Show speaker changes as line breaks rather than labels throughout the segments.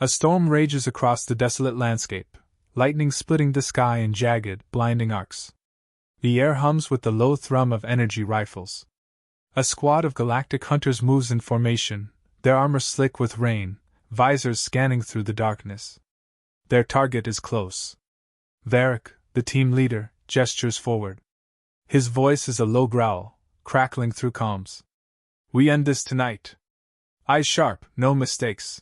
A storm rages across the desolate landscape, lightning splitting the sky in jagged, blinding arcs. The air hums with the low thrum of energy rifles. A squad of galactic hunters moves in formation, their armor slick with rain, visors scanning through the darkness. Their target is close. Varric, the team leader, gestures forward. His voice is a low growl, crackling through calms. We end this tonight. Eyes sharp, no mistakes.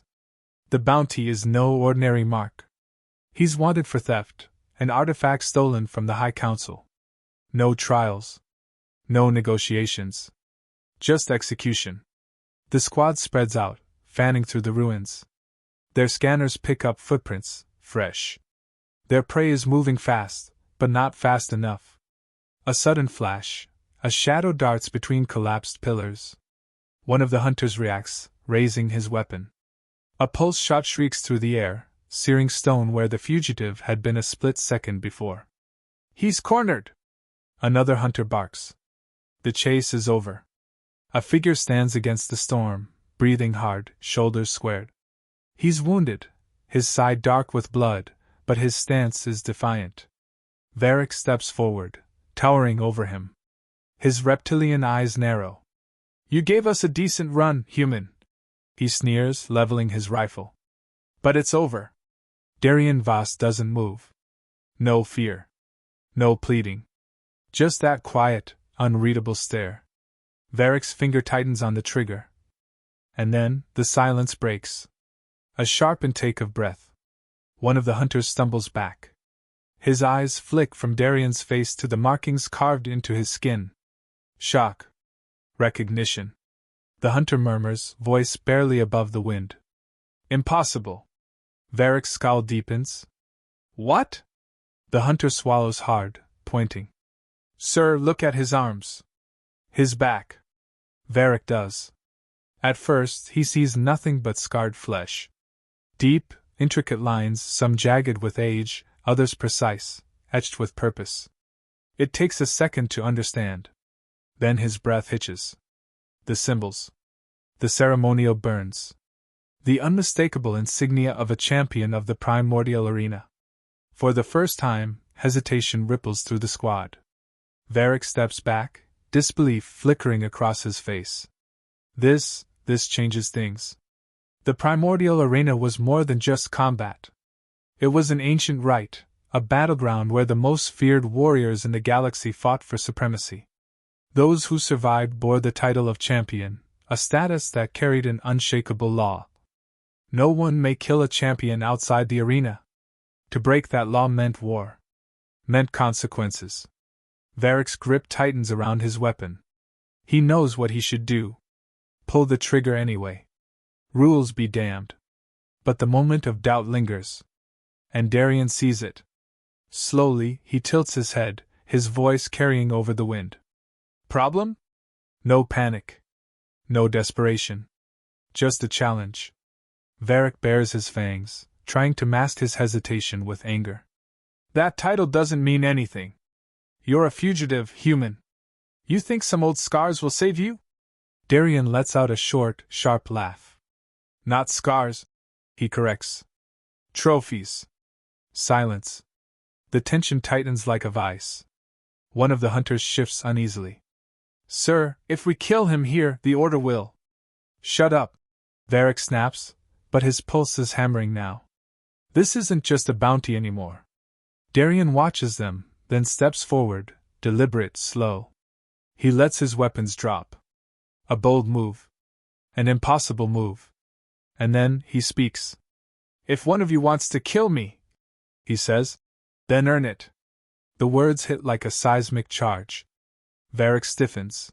The bounty is no ordinary mark. He's wanted for theft, an artifact stolen from the High Council. No trials. No negotiations. Just execution. The squad spreads out, fanning through the ruins. Their scanners pick up footprints, fresh. Their prey is moving fast, but not fast enough. A sudden flash, a shadow darts between collapsed pillars. One of the hunters reacts, raising his weapon. A pulse shot shrieks through the air, searing stone where the fugitive had been a split second before. He's cornered! Another hunter barks. The chase is over. A figure stands against the storm, breathing hard, shoulders squared. He's wounded, his side dark with blood, but his stance is defiant. Varric steps forward, towering over him. His reptilian eyes narrow. You gave us a decent run, human. He sneers, leveling his rifle. But it's over. Darien Voss doesn't move. No fear. No pleading. Just that quiet, unreadable stare. Varric's finger tightens on the trigger. And then, the silence breaks. A sharp intake of breath. One of the hunters stumbles back. His eyes flick from Darien's face to the markings carved into his skin. Shock. Recognition. The hunter murmurs, voice barely above the wind. Impossible. Varric's scowl deepens. What? The hunter swallows hard, pointing. Sir, look at his arms. His back. Varric does. At first, he sees nothing but scarred flesh. Deep, intricate lines, some jagged with age, others precise, etched with purpose. It takes a second to understand. Then his breath hitches. The symbols. The ceremonial burns. The unmistakable insignia of a champion of the primordial arena. For the first time, hesitation ripples through the squad. Varric steps back, disbelief flickering across his face. This changes things. The primordial arena was more than just combat. It was an ancient rite, a battleground where the most feared warriors in the galaxy fought for supremacy. Those who survived bore the title of champion, a status that carried an unshakable law. No one may kill a champion outside the arena. To break that law meant war. Meant consequences. Varric's grip tightens around his weapon. He knows what he should do. Pull the trigger anyway. Rules be damned. But the moment of doubt lingers. And Darien sees it. Slowly, he tilts his head, his voice carrying over the wind. Problem? No panic. No desperation. Just a challenge. Varric bares his fangs, trying to mask his hesitation with anger. That title doesn't mean anything. You're a fugitive, human. You think some old scars will save you? Darien lets out a short, sharp laugh. Not scars, he corrects. Trophies. Silence. The tension tightens like a vice. One of the hunters shifts uneasily. Sir, if we kill him here, the order will. Shut up. Varric snaps, but his pulse is hammering now. This isn't just a bounty anymore. Darien watches them, then steps forward, deliberate, slow. He lets his weapons drop. A bold move. An impossible move. And then he speaks. If one of you wants to kill me, he says, then earn it. The words hit like a seismic charge. Varric stiffens.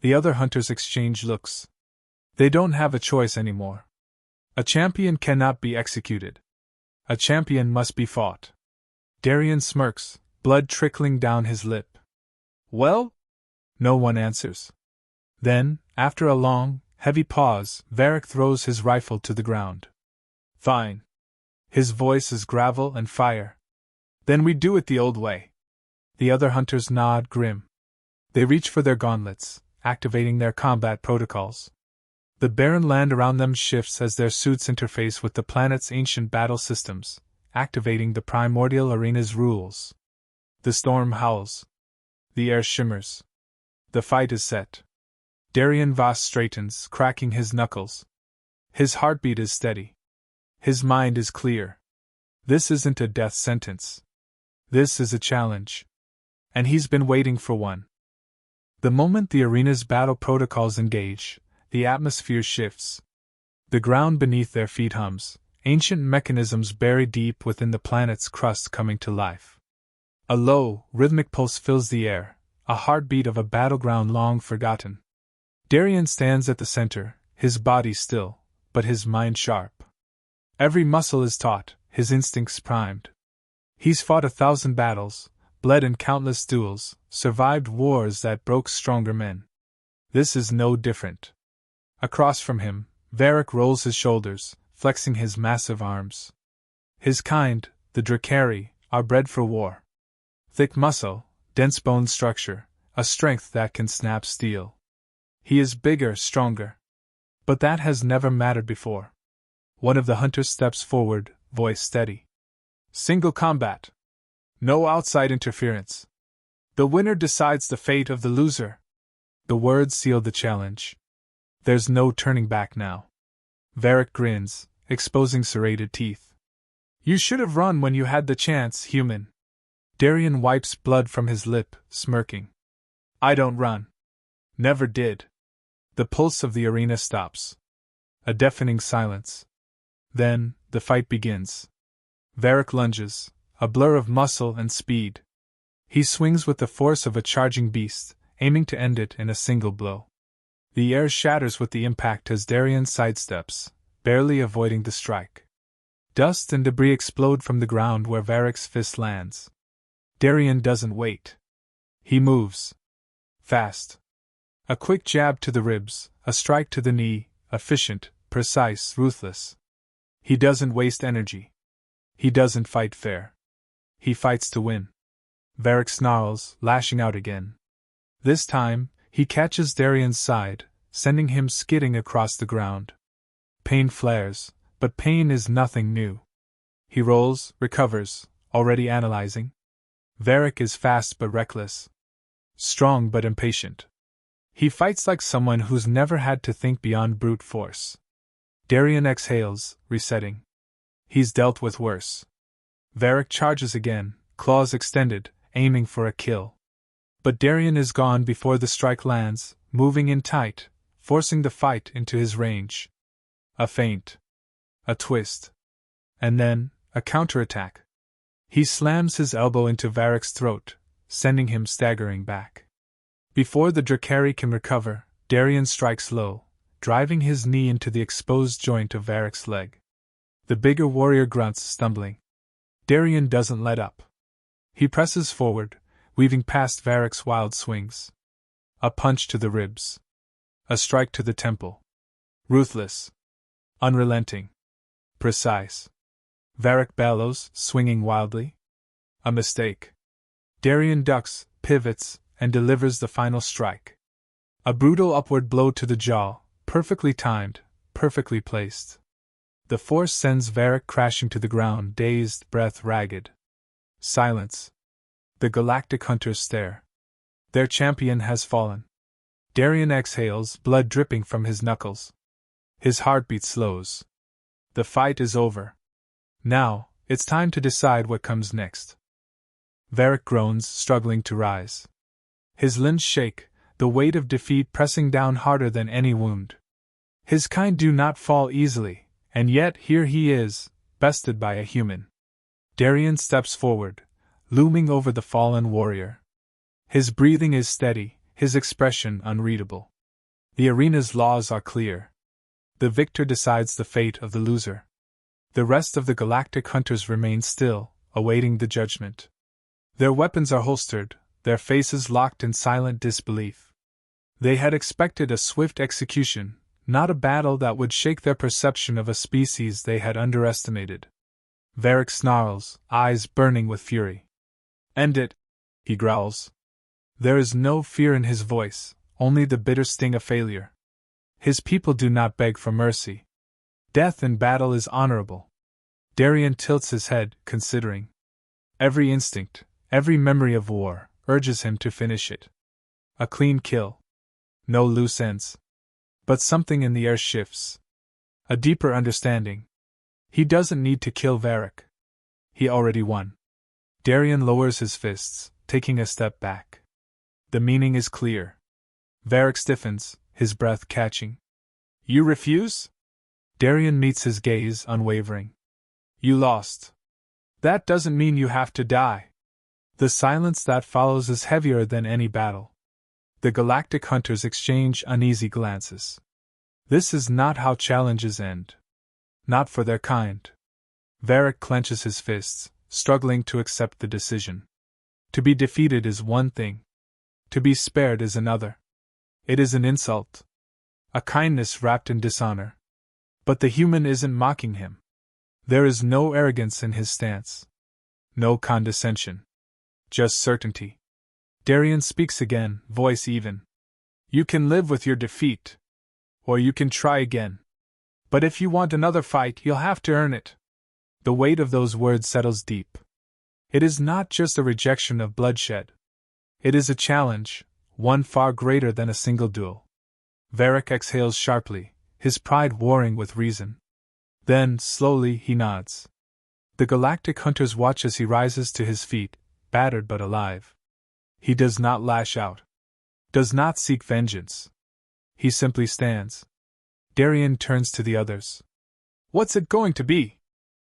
The other hunters exchange looks. They don't have a choice anymore. A champion cannot be executed. A champion must be fought. Darien smirks, blood trickling down his lip. Well? No one answers. Then, after a long, heavy pause, Varric throws his rifle to the ground. Fine. His voice is gravel and fire. Then we do it the old way. The other hunters nod, grim. They reach for their gauntlets, activating their combat protocols. The barren land around them shifts as their suits interface with the planet's ancient battle systems, activating the primordial arena's rules. The storm howls. The air shimmers. The fight is set. Darien Voss straightens, cracking his knuckles. His heartbeat is steady. His mind is clear. This isn't a death sentence. This is a challenge. And he's been waiting for one. The moment the arena's battle protocols engage, the atmosphere shifts. The ground beneath their feet hums, ancient mechanisms buried deep within the planet's crust coming to life. A low, rhythmic pulse fills the air, a heartbeat of a battleground long forgotten. Darien stands at the center, his body still, but his mind sharp. Every muscle is taut, his instincts primed. He's fought 1,000 battles, bled in countless duels, survived wars that broke stronger men. This is no different. Across from him, Varric rolls his shoulders, flexing his massive arms. His kind, the Drakari, are bred for war. Thick muscle, dense bone structure, a strength that can snap steel. He is bigger, stronger. But that has never mattered before. One of the hunters steps forward, voice steady. Single combat. No outside interference. The winner decides the fate of the loser. The words seal the challenge. There's no turning back now. Varric grins, exposing serrated teeth. You should have run when you had the chance, human. Darien wipes blood from his lip, smirking. I don't run. Never did. The pulse of the arena stops. A deafening silence. Then, the fight begins. Varric lunges, a blur of muscle and speed. He swings with the force of a charging beast, aiming to end it in a single blow. The air shatters with the impact as Darien sidesteps, barely avoiding the strike. Dust and debris explode from the ground where Varric's fist lands. Darien doesn't wait. He moves. Fast. A quick jab to the ribs, a strike to the knee, efficient, precise, ruthless. He doesn't waste energy. He doesn't fight fair. He fights to win. Varric snarls, lashing out again. This time, he catches Darien's side, sending him skidding across the ground. Pain flares, but pain is nothing new. He rolls, recovers, already analyzing. Varric is fast but reckless. Strong but impatient. He fights like someone who's never had to think beyond brute force. Darien exhales, resetting. He's dealt with worse. Varric charges again, claws extended, aiming for a kill. But Darien is gone before the strike lands, moving in tight, forcing the fight into his range. A feint. A twist. And then, a counterattack. He slams his elbow into Varric's throat, sending him staggering back. Before the Drakari can recover, Darien strikes low, driving his knee into the exposed joint of Varric's leg. The bigger warrior grunts, stumbling. Darien doesn't let up. He presses forward, weaving past Varric's wild swings. A punch to the ribs. A strike to the temple. Ruthless. Unrelenting. Precise. Varric bellows, swinging wildly. A mistake. Darien ducks, pivots, and delivers the final strike. A brutal upward blow to the jaw, perfectly timed, perfectly placed. The force sends Varric crashing to the ground, dazed, breath ragged. Silence. The Galactic hunters stare. Their champion has fallen. Darien exhales, blood dripping from his knuckles. His heartbeat slows. The fight is over. Now, it's time to decide what comes next. Varric groans, struggling to rise. His limbs shake, the weight of defeat pressing down harder than any wound. His kind do not fall easily, and yet here he is, bested by a human. Darien steps forward, looming over the fallen warrior. His breathing is steady, his expression unreadable. The arena's laws are clear. The victor decides the fate of the loser. The rest of the Galactic hunters remain still, awaiting the judgment. Their weapons are holstered, their faces locked in silent disbelief. They had expected a swift execution, not a battle that would shake their perception of a species they had underestimated. Varric snarls, eyes burning with fury. End it, he growls. There is no fear in his voice, only the bitter sting of failure. His people do not beg for mercy. Death in battle is honorable. Darien tilts his head, considering. Every instinct, every memory of war, urges him to finish it. A clean kill. No loose ends. But something in the air shifts. A deeper understanding. He doesn't need to kill Varric. He already won. Darien lowers his fists, taking a step back. The meaning is clear. Varric stiffens, his breath catching. You refuse? Darien meets his gaze, unwavering. You lost. That doesn't mean you have to die. The silence that follows is heavier than any battle. The galactic hunters exchange uneasy glances. This is not how challenges end. Not for their kind. Varric clenches his fists, struggling to accept the decision. To be defeated is one thing. To be spared is another. It is an insult. A kindness wrapped in dishonor. But the human isn't mocking him. There is no arrogance in his stance. No condescension. Just certainty. Darien speaks again, voice even. You can live with your defeat. Or you can try again. But if you want another fight, you'll have to earn it. The weight of those words settles deep. It is not just a rejection of bloodshed. It is a challenge, one far greater than a single duel. Varric exhales sharply, his pride warring with reason. Then, slowly, he nods. The galactic hunters watch as he rises to his feet, battered but alive. He does not lash out. Does not seek vengeance. He simply stands. Darien turns to the others. What's it going to be?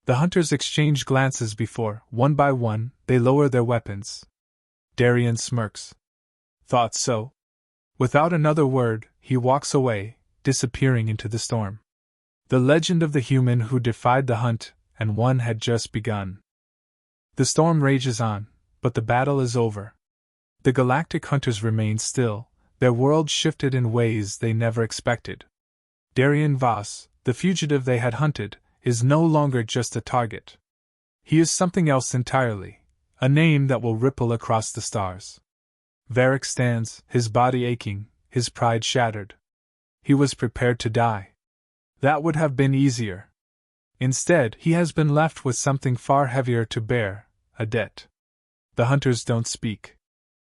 The hunters exchange glances before, one by one, they lower their weapons. Darien smirks. Thought so. Without another word, he walks away, disappearing into the storm. The legend of the human who defied the hunt and won had just begun. The storm rages on, but the battle is over. The galactic hunters remain still, their world shifted in ways they never expected. Darien Voss, the fugitive they had hunted, is no longer just a target. He is something else entirely, a name that will ripple across the stars. Varric stands, his body aching, his pride shattered. He was prepared to die. That would have been easier. Instead, he has been left with something far heavier to bear, a debt. The hunters don't speak.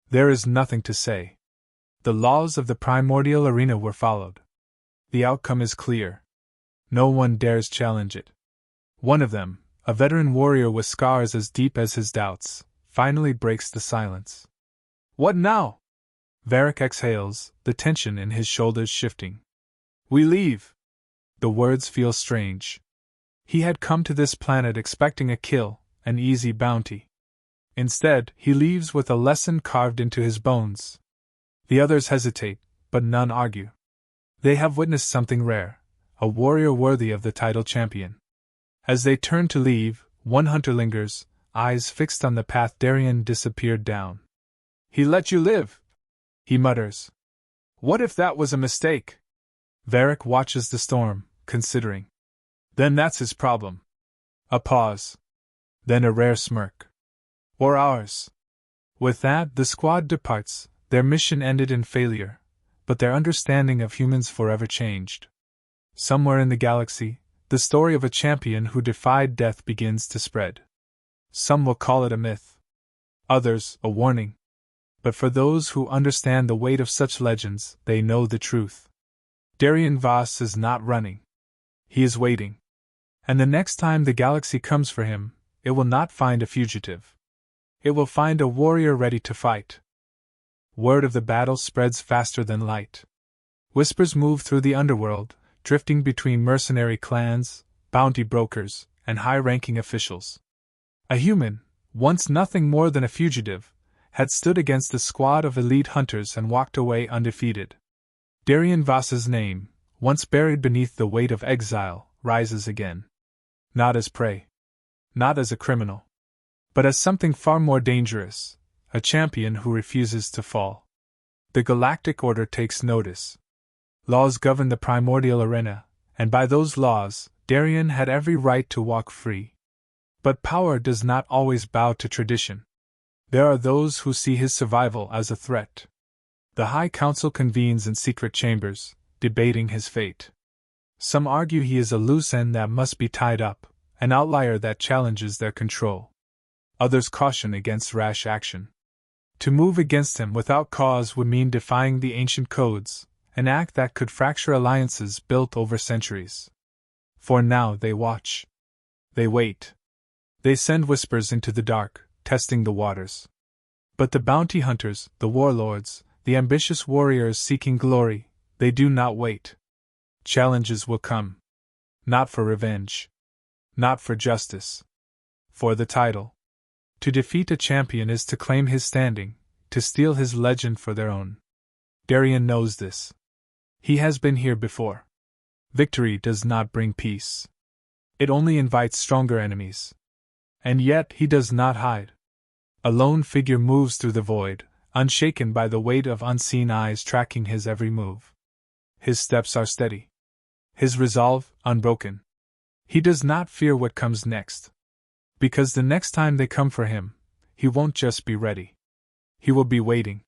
There is nothing to say. The laws of the primordial arena were followed. The outcome is clear. No one dares challenge it. One of them, a veteran warrior with scars as deep as his doubts, finally breaks the silence. What now? Varric exhales, the tension in his shoulders shifting. We leave. The words feel strange. He had come to this planet expecting a kill, an easy bounty. Instead, he leaves with a lesson carved into his bones. The others hesitate, but none argue. They have witnessed something rare, a warrior worthy of the title champion. As they turn to leave, one hunter lingers, eyes fixed on the path Darien disappeared down. He let you live, he mutters. What if that was a mistake? Varric watches the storm, considering. Then that's his problem. A pause. Then a rare smirk. Or ours. With that, the squad departs, their mission ended in failure, but their understanding of humans forever changed. Somewhere in the galaxy, the story of a champion who defied death begins to spread. Some will call it a myth. Others, a warning. But for those who understand the weight of such legends, they know the truth. Darien Voss is not running. He is waiting. And the next time the galaxy comes for him, it will not find a fugitive. It will find a warrior ready to fight. Word of the battle spreads faster than light. Whispers move through the underworld, drifting between mercenary clans, bounty brokers, and high-ranking officials. A human, once nothing more than a fugitive, had stood against a squad of elite hunters and walked away undefeated. Darien Voss's name, once buried beneath the weight of exile, rises again. Not as prey. Not as a criminal. But as something far more dangerous, a champion who refuses to fall. The Galactic Order takes notice. Laws govern the primordial arena, and by those laws, Darien had every right to walk free. But power does not always bow to tradition. There are those who see his survival as a threat. The High Council convenes in secret chambers, debating his fate. Some argue he is a loose end that must be tied up, an outlier that challenges their control. Others caution against rash action. To move against him without cause would mean defying the ancient codes, an act that could fracture alliances built over centuries. For now they watch. They wait. They send whispers into the dark, testing the waters. But the bounty hunters, the warlords, the ambitious warriors seeking glory, they do not wait. Challenges will come. Not for revenge. Not for justice. For the title. To defeat a champion is to claim his standing, to steal his legend for their own. Darien knows this. He has been here before. Victory does not bring peace. It only invites stronger enemies. And yet he does not hide. A lone figure moves through the void, unshaken by the weight of unseen eyes tracking his every move. His steps are steady. His resolve, unbroken. He does not fear what comes next. Because the next time they come for him, he won't just be ready. He will be waiting.